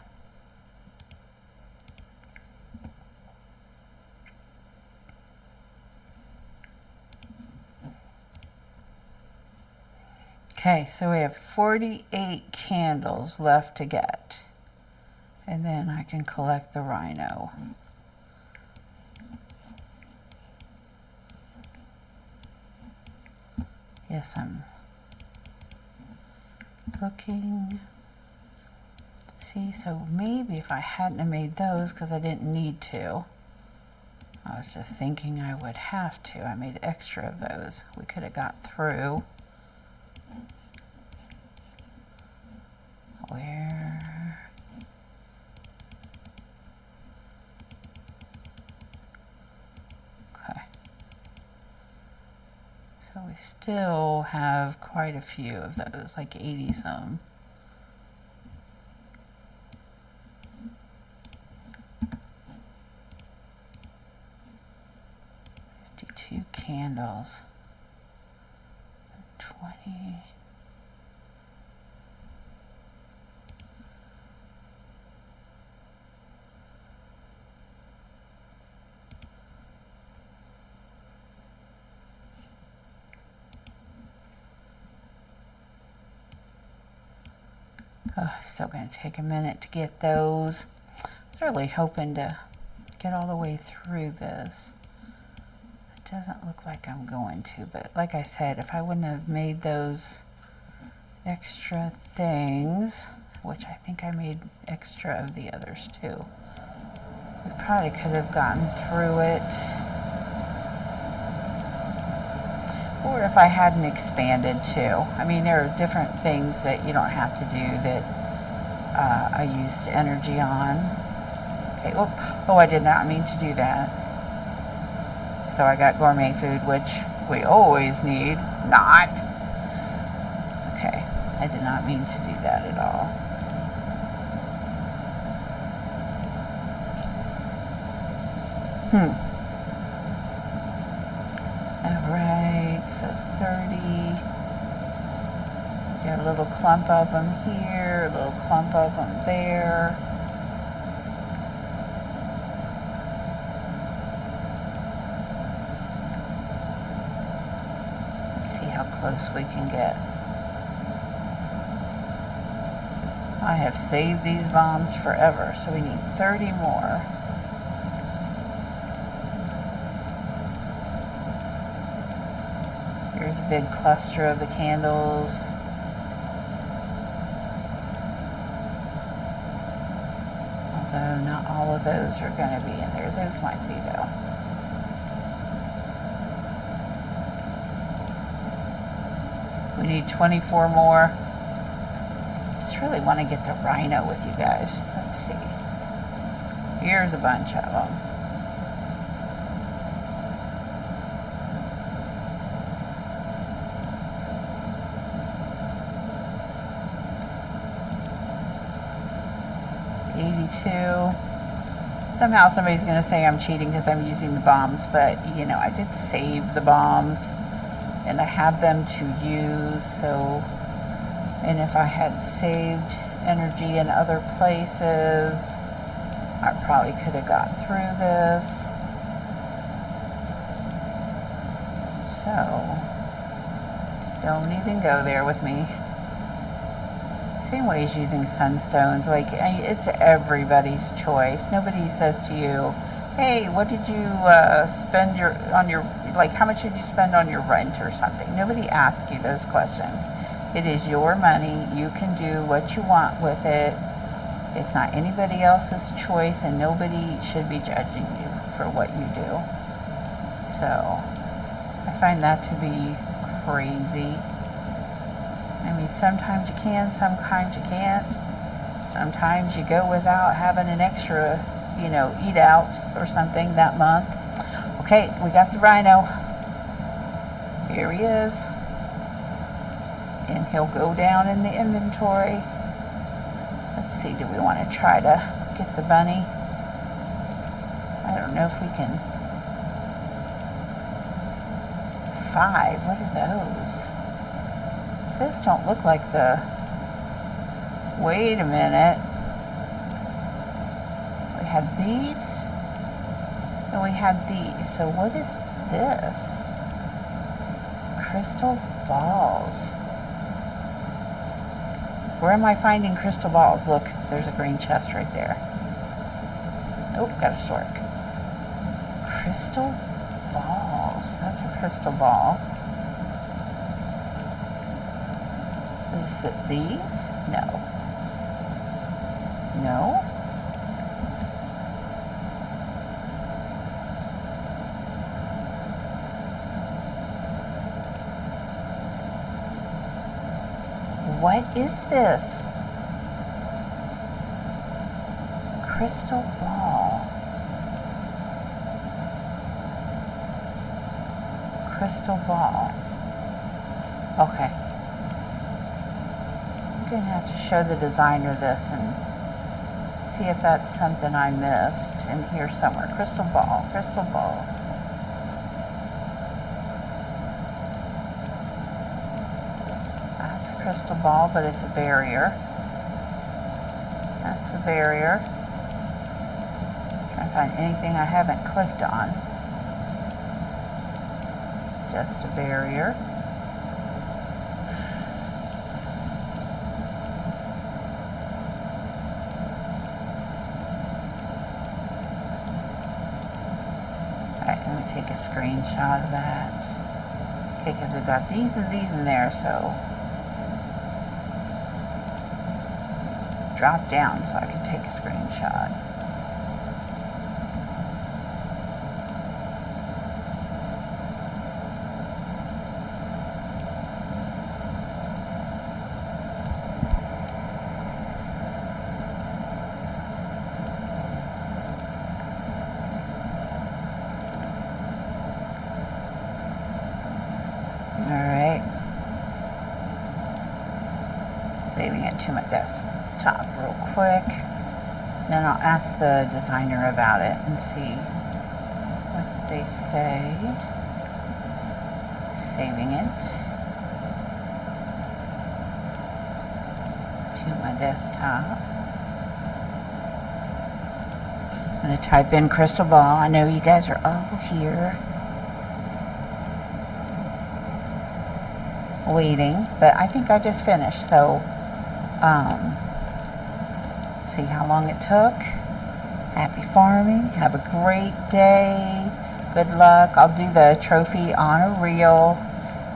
Okay, so we have 48 candles left to get. And then I can collect the rhino. Yes, I'm looking. See, so maybe if I hadn't have made those, because I didn't need to. I was just thinking I would have to. I made extra of those. We could have got through. Where? Okay. So we still have quite a few of those, like 80 some. Candles. 20. Oh, it's still going to take a minute to get those. I was really hoping to get all the way through this. Doesn't look like I'm going to, but like I said, if I wouldn't have made those extra things, which I think I made extra of the others too, we probably could have gotten through it. Or if I hadn't expanded too. I mean, there are different things that you don't have to do that I used energy on. Okay, oh, I did not mean to do that. So I got gourmet food, which we always need. Not. Okay, I did not mean to do that at all. Alright, so 30. Got a little clump of them here, a little clump of them there. Let's see how close we can get. I have saved these bombs forever, so we need 30 more. Here's a big cluster of the candles. Although not all of those are going to be in there. Those might be, though. We need 24 more. Just really want to get the rhino with you guys. Let's see. Here's a bunch of them. Somehow somebody's going to say I'm cheating because I'm using the bombs, but you know, I did save the bombs and I have them to use. So, and if I had saved energy in other places, I probably could have got through this. So don't even go there with me. Same way as using sunstones, like it's everybody's choice. Nobody says to you, hey, what did you spend on your, like how much did you spend on your rent or something? Nobody asks you those questions. It is your money. You can do what you want with it. It's not anybody else's choice, and nobody should be judging you for what you do. So I find that to be crazy. I mean, sometimes you can, sometimes you can't. Sometimes you go without having an extra, you know, eat out or something that month. Okay, we got the rhino. Here he is. And he'll go down in the inventory. Let's see, do we want to try to get the bunny? I don't know if we can. 5, what are those? Those don't look like the... Wait a minute. We had these, and we had these. So what is this? Crystal balls. Where am I finding crystal balls? Look, there's a green chest right there. Oh, got a stork. Crystal balls. That's a crystal ball. Is it these? No. No? What is this? Crystal ball. Crystal ball. Okay. I'm going to have to show the designer this and see if that's something I missed in here somewhere. Crystal ball, crystal ball. That's a crystal ball, but it's a barrier. That's a barrier. Trying to find anything I haven't clicked on. Just a barrier. Take a screenshot of that. Okay, because we've got these and these in there, so drop down so I can take a screenshot. Alright. Saving it to my desktop real quick. Then I'll ask the designer about it and see what they say. Saving it to my desktop. I'm going to type in crystal ball. I know you guys are all here waiting, but I think I just finished, so see how long it took. Happy farming. Have a great day. Good luck. I'll do the trophy on a reel,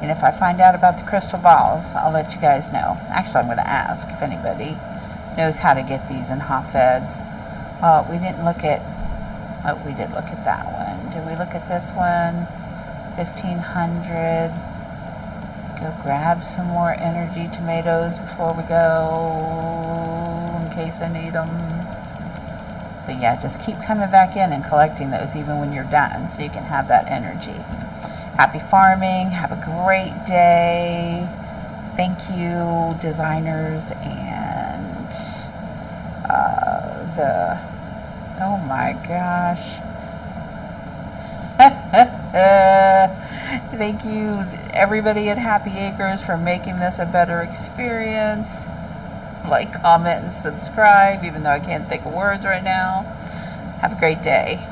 and if I find out about the crystal balls, I'll let you guys know. Actually, I'm going to ask if anybody knows how to get these in Hafeds. We didn't look at, we did look at that one. Did we look at this one? 1,500. Go grab some more energy tomatoes before we go, in case I need them. But yeah, just keep coming back in and collecting those even when you're done, so you can have that energy. Happy farming. Have a great day. Thank you, designers, and oh my gosh. Thank you, everybody at Happy Acres, for making this a better experience. Like, comment, and subscribe, even though I can't think of words right now. Have a great day.